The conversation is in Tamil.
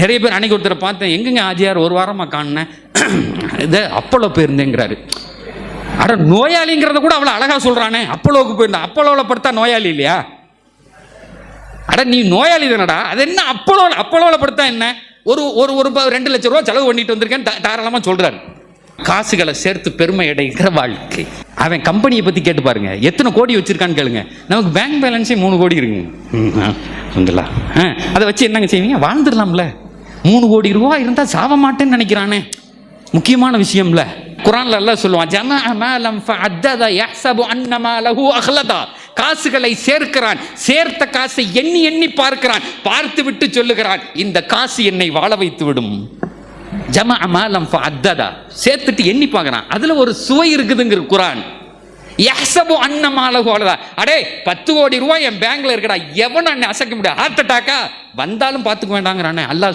நிறைய பேர் அன்னைக்கு ஒருத்தரை பார்த்தேன், எங்கங்க ஆஜியார் ஒரு வாரமாக காணுனேன், இதை அப்போலோ போயிருந்தேங்கிறாரு. அட நோயாளிங்கிறத கூட அவ்வளோ அழகா சொல்றானே, அப்போலோவுக்கு போயிருந்தேன். அப்போலோவில் படுத்தா நோயாளி இல்லையா? அட நீ நோயாளி தானடா, அது என்ன அப்போலோவில் படுத்தா என்ன? ஒரு ஒரு ஒரு 2 லட்சம் ரூபா செலவு பண்ணிட்டு வந்திருக்கேன் தாராளமாக சொல்றாரு. காசுகளை சேர்த்து பெருமை அடைகிற வாழ்க்கை. அவன் கம்பெனியை பற்றி கேட்டு பாருங்க, எத்தனை கோடி வச்சிருக்கான்னு கேளுங்க. நமக்கு பேங்க் பேலன்ஸே 3 கோடி இருக்குங்க. அதை வச்சு என்னங்க செய்வீங்க? வாழ்ந்துடலாம்ல. 3 கோடி ரூபா இருந்தால் சாவ மாட்டேன்னு நினைக்கிறானே, முக்கியமான விஷயம்ல. குர்ஆன்ல அல்லாஹ் சொல்லுவான், ஜமஅ மாலம் ஃபஅத்தத யஹ்ஸபு அன்ன மாலஹு அக்லதா. காசுகளை சேர்க்கிறான், சேர்த்த காசை எண்ணி எண்ணி பார்க்கிறான், பார்த்து விட்டு சொல்லுகிறான், இந்த காசு என்னை வாழ வைத்து விடும். ஜமஅ மாலம் ஃபஅத்தத, சேர்த்துட்டு எண்ணி பார்க்கறான். அதுல ஒரு சுவை இருக்குதுங்கிற குர்ஆன். யஹ்ஸபு அன்ன மாலஹு அக்லதா. அடே 10 கோடி ரூபாய் என் பேங்க்ல இருக்குடா, எவனும் அசைக்க முடியாது. ஹார்ட் அட்டாக்கா வந்தாலும் பார்த்துக்க வேண்டாங்கிறானே அல்லாஹ்.